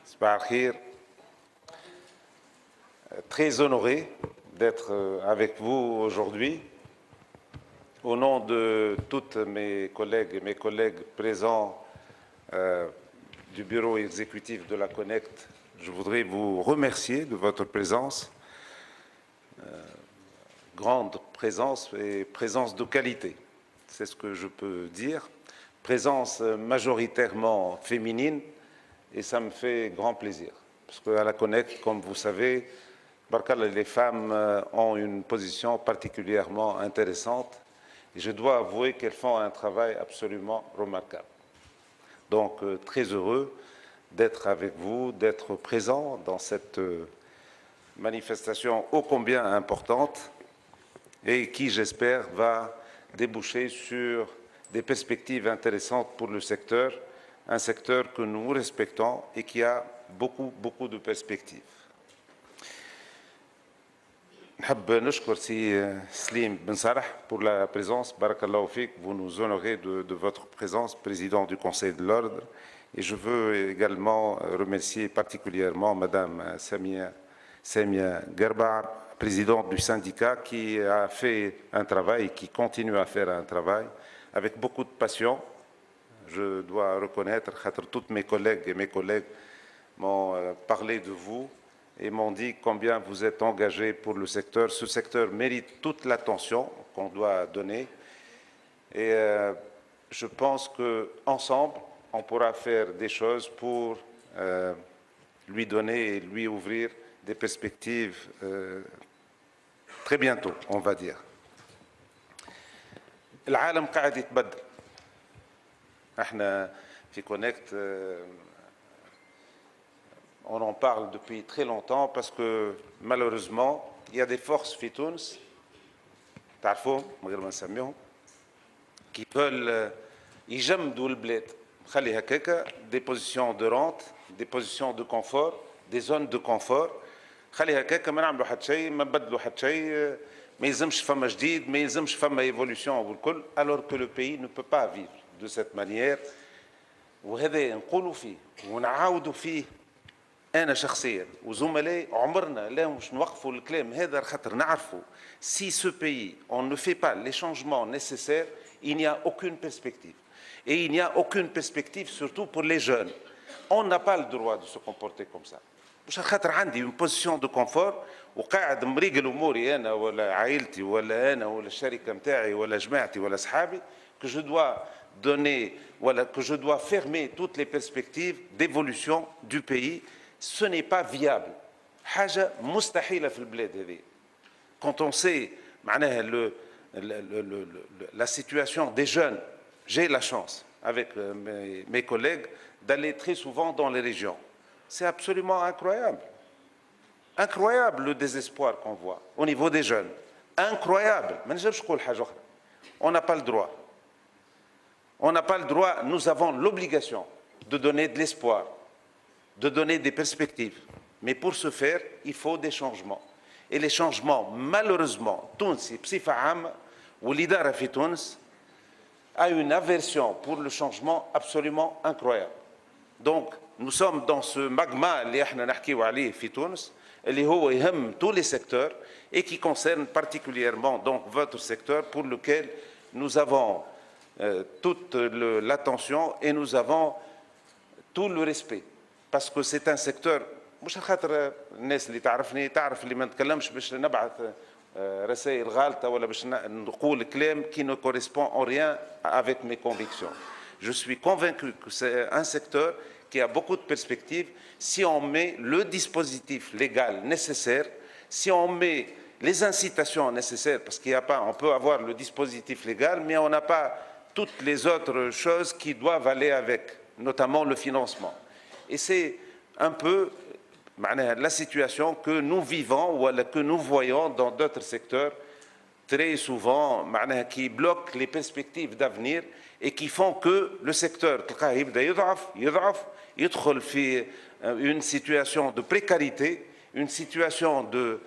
Sabah al-Khir. Très honoré d'être avec vous aujourd'hui. Au nom de toutes mes collègues et mes collègues présents du bureau exécutif de la Connect, je voudrais vous remercier de votre présence, grande présence et présence de qualité, c'est ce que je peux dire, présence majoritairement féminine et ça me fait grand plaisir. Parce qu'à la Connect, comme vous savez, les femmes ont une position particulièrement intéressante et je dois avouer qu'elles font un travail absolument remarquable. Donc, très heureux d'être avec vous, d'être présent dans cette manifestation ô combien importante et qui, j'espère, va déboucher sur des perspectives intéressantes pour le secteur, un secteur que nous respectons et qui a beaucoup de perspectives. نحب نشكر سي سليم بن صالح pour la présence. Barakallahu fik, vous nous honorez de votre présence, président du Conseil de l'Ordre. Et je veux également remercier particulièrement Madame Samia Gerba, présidente du syndicat, qui a fait un travail, qui continue à faire un travail avec beaucoup de passion. Je dois reconnaître, toutes mes collègues et mes collègues m'ont parlé de vous et m'ont dit combien vous êtes engagés pour le secteur. Ce secteur mérite toute l'attention qu'on doit donner. Et je pense qu'ensemble, on pourra faire des choses pour lui donner et lui ouvrir des perspectives très bientôt, on va dire. العالم قاعد يتبدل. احنا في كونكت on en parle depuis très longtemps parce que malheureusement il y a des forces في تونس تعرفوهم من غير ما نسميهم qui veulent يجمدوا البلاد. خلي هكاكا des positions de rente, des positions de confort, des zones de confort. خلي هكاكا ما نعملوا حتى شيء، ما نبدلوا حتى شيء، ما يلزمش فما جديد، ما يلزمش فما ايفولوشن والكل، alors que le pays ne peut pas vivre de cette manière. وهذا نقولوا فيه ونعاودوا فيه أنا شخصيا وزملائي عمرنا لا مش نوقفوا الكلام هذا خاطر نعرفوا si ce pays on ne fait pas les changements nécessaires, il n'y a aucune perspective. Et il n'y a aucune perspective surtout pour les jeunes. On n'a pas le droit de se comporter comme ça. مش خاطر عندي une position de confort وقاعد مريقل اموري انا ولا عائلتي ولا انا ولا الشركه نتاعي ولا جماعتي ولا اصحابي que je dois donner voilà que je dois fermer toutes les perspectives d'évolution du pays. Ce n'est pas viable. حاجه مستحيله في البلاد هذه. Quand on sait معناها la situation des jeunes, j'ai la chance avec mes collègues d'aller très souvent dans les régions. C'est absolument incroyable. Incroyable le désespoir qu'on voit au niveau des jeunes. Incroyable. On n'a pas le droit. On n'a pas le droit, nous avons l'obligation de donner de l'espoir, de donner des perspectives. Mais pour ce faire, il faut des changements. Et les changements, malheureusement, Tunis, بصفة عامة والإدارة في تونس a une aversion pour le changement absolument incroyable. Donc, nous sommes dans ce magma اللي احنا نحكيو عليه في تونس اللي هو يهم tous les secteurs et qui concerne particulièrement donc votre secteur pour lequel nous avons toute l'attention et nous avons tout le respect parce que c'est un secteur مش خاطر الناس اللي تعرفني تعرف اللي ما نتكلمش باش نبعث رسائل غالطة ولا باش نقول كلام qui ne correspond en rien avec mes convictions. Je suis convaincu que c'est un secteur qui a beaucoup de perspectives si on met le dispositif légal nécessaire, si on met les incitations nécessaires, parce qu'il n'y a pas, on peut avoir le dispositif légal, mais on n'a pas toutes les autres choses qui doivent aller avec, notamment le financement. Et c'est un peu la situation que nous vivons ou que nous voyons dans d'autres secteurs très souvent qui bloquent les perspectives d'avenir et qui font que le secteur يدخل في une situation de précarité, une situation de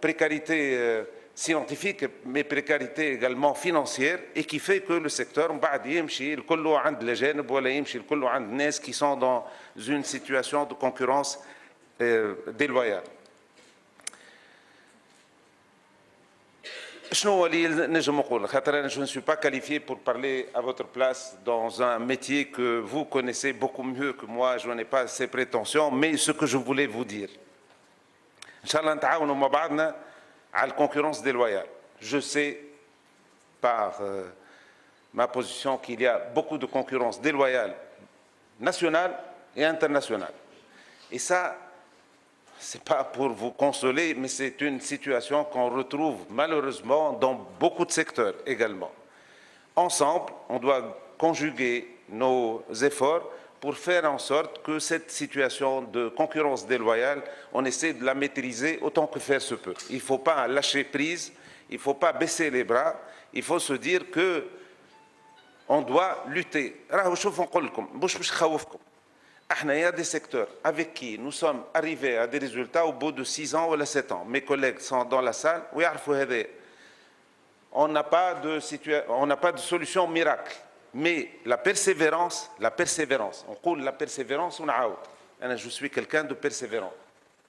précarité scientifique, mais précarité également financière, et qui fait que le secteur, بعد يمشي الكل عند الأجانب ولا يمشي الكل عند الناس qui sont dans une situation de concurrence déloyale. شنو هو اللي نجم نقول؟ خاطر je ne suis pas qualifié pour parler à votre place dans un métier que vous connaissez beaucoup mieux que moi, je n'ai pas ces prétentions, mais ce que je voulais vous dire. إن شاء الله نتعاونوا مع بعضنا على la concurrence déloyale. Je sais par ma position qu'il y a beaucoup de concurrence déloyale nationale et internationale. Et ça, ce n'est pas pour vous consoler, mais c'est une situation qu'on retrouve malheureusement dans beaucoup de secteurs également. Ensemble, on doit conjuguer nos efforts pour faire en sorte que cette situation de concurrence déloyale, on essaie de la maîtriser autant que faire se peut. Il ne faut pas lâcher prise, il ne faut pas baisser les bras, il faut se dire qu'on doit lutter. Il y a des secteurs avec qui nous sommes arrivés à des résultats au bout de 6 ans ou 7 ans. Mes collègues sont dans la salle. On n'a pas de solution miracle. Mais la persévérance, on dit la persévérance, on a je suis quelqu'un de persévérant.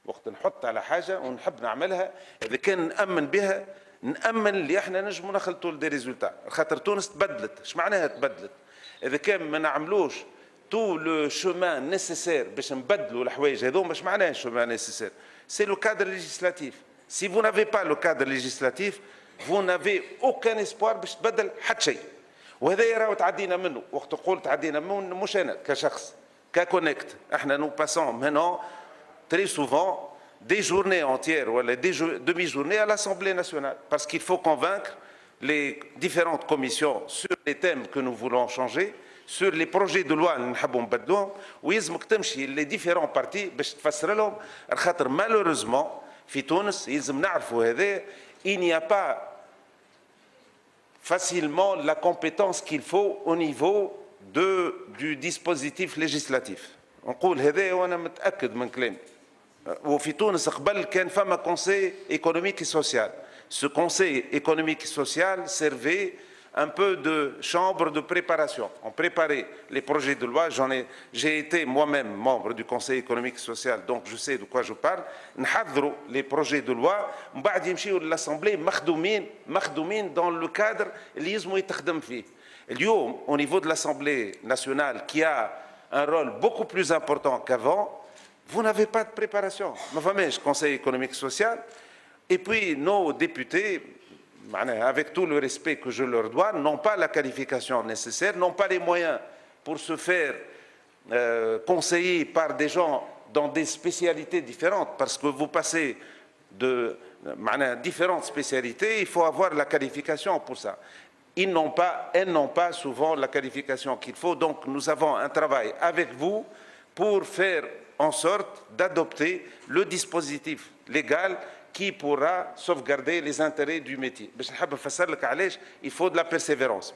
وقت نحط على حاجة ونحب نعملها إذا كان نأمن بها نأمن اللي احنا نجموا نخلطوا لدي ريزولتا. خاطر تونس تبدلت. اش معناها تبدلت؟ إذا كان ما نعملوش tout le chemin nécessaire باش نبدلوا الحوايج هذوما اش معناه chemin nécessaire? C'est le cadre législatif. Si vous n'avez pas le cadre législatif, vous n'avez aucun espoir باش تبدل حتى شيء. وهذا راهو تعدينا منه. وقت قلت تعدينا منه مش انا كشخص ككونكت. احنا nous passons maintenant très souvent des journées entières ou des demi-journées à l'Assemblée nationale parce qu'il faut convaincre les différentes commissions sur les thèmes que nous voulons changer, sur les projets de loi اللي نحبوا نبدلوهم ويلزمك تمشي les différents partis باش تفسر لهم خاطر malheureusement في تونس يلزم نعرفوا هذا il n'y a pas facilement la compétence qu'il faut au niveau du dispositif législatif. نقول هذا وانا متاكد من كلامي. وفي تونس قبل كان فما conseil économique et social. Ce conseil économique et social servait un peu de chambre de préparation. On préparait les projets de loi. J'ai été moi-même membre du Conseil économique et social, donc je sais de quoi je parle. نحضروا les projets de loi. من بعد يمشيوا للأسمبلée مخدومين dans le cadre اللي يلزموا يتخدم فيه. اليوم au niveau de l'Assemblée nationale qui a un rôle beaucoup plus important qu'avant, vous n'avez pas de préparation. Ma famille, Conseil économique et social, et puis nos députés, avec tout le respect que je leur dois, n'ont pas la qualification nécessaire, n'ont pas les moyens pour se faire conseiller par des gens dans des spécialités différentes, parce que vous passez de différentes spécialités, il faut avoir la qualification pour ça. Elles n'ont pas souvent la qualification qu'il faut, donc nous avons un travail avec vous pour faire en sorte d'adopter le dispositif légal qui pourra sauvegarder les intérêts du métier. Il faut de la persévérance.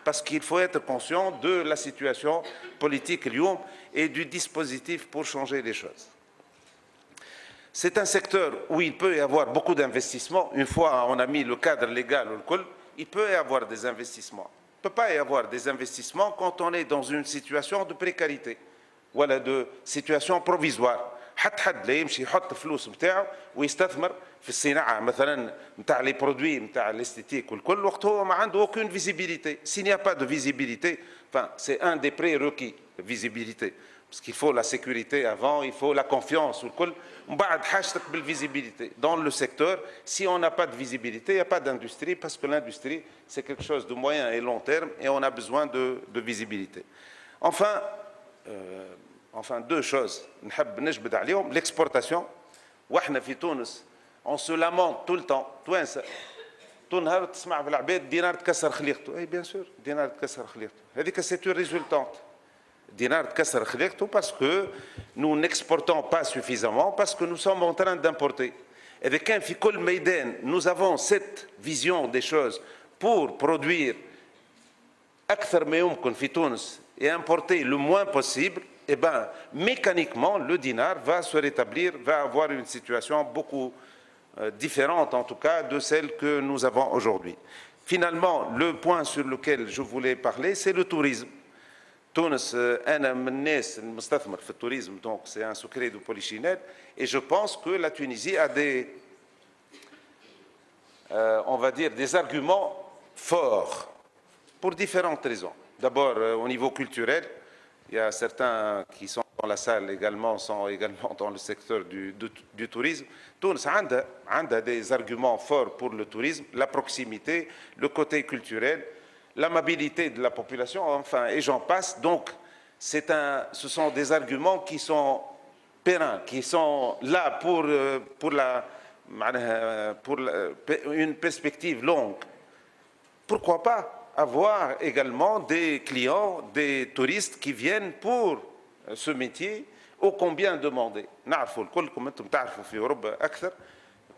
Parce qu'il faut être conscient de la situation politique et du dispositif pour changer les choses. C'est un secteur où il peut y avoir beaucoup d'investissements. Une fois on a mis le cadre légal, il peut y avoir des investissements. Il ne peut pas y avoir des investissements quand on est dans une situation de précarité ou de situation provisoire. حد لا يمشي يحط فلوس نتاعو ويستثمر في الصناعه مثلا نتاع لي برودوي نتاع الاستيتيك والكل وقت هو ما عنده aucune visibilité. S'il n'y a pas de visibilité, enfin c'est un des prérequis de visibilité parce qu'il faut la sécurité avant, il faut la confiance والكل ومن بعد حاجتك بالvisibilité. Dans le secteur, si on n'a pas de visibilité, il n'y a pas d'industrie parce que l'industrie c'est quelque chose de moyen et long terme et on a besoin de visibilité. Enfin, deux choses. L'exportation. On se lamente tout le temps. Oui, bien sûr, c'est une résultante. Parce que nous n'exportons pas suffisamment, parce que nous sommes en train d'importer. Et nous avons cette vision des choses pour produire et importer le moins possible. Eh bien, mécaniquement, le dinar va se rétablir, va avoir une situation beaucoup différente en tout cas de celle que nous avons aujourd'hui. Finalement, le point sur lequel je voulais parler, c'est le tourisme. Tunis, أنا من الناس المستثمر في التوريزم, donc c'est un secret de polichinelle, et je pense que la Tunisie a on va dire, des arguments forts pour différentes raisons. D'abord, au niveau culturel, il y a certains qui sont dans la salle également, sont également dans le secteur du tourisme. Tunis a des arguments forts pour le tourisme, la proximité, le côté culturel, l'amabilité de la population, enfin, et j'en passe. Donc, ce sont des arguments qui sont pérennes, qui sont là pour une perspective longue. Pourquoi pas avoir également des clients, des touristes qui viennent pour ce métier, ô combien demandé. نعرفوا الكلكم انتم تعرفوا في اوروبا اكثر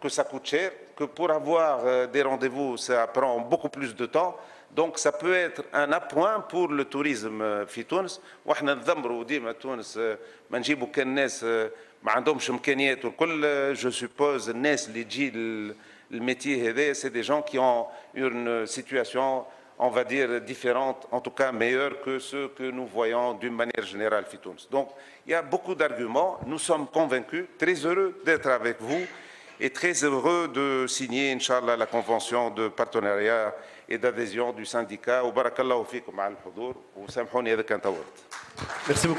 que ça coûte cher, que pour avoir des rendez-vous, ça prend beaucoup plus de temps. Donc ça peut être un appoint pour le tourisme في تونس. واحنا نذمروا ديما تونس ما نجيبوا كان ناس ما عندهمش امكانيات والكل. Je suppose الناس اللي تجي الميتي هذا, c'est des gens qui ont une situation, on va dire, différente, en tout cas meilleure que ceux que nous voyons d'une manière générale في تونس. Donc il y a beaucoup d'arguments. Nous sommes convaincus, très heureux d'être avec vous et très heureux de signer, Inch'Allah, la convention de partenariat et d'adhésion du syndicat. وبارك الله فيكم على الحضور وسامحوني إذا كان طولت. Merci beaucoup.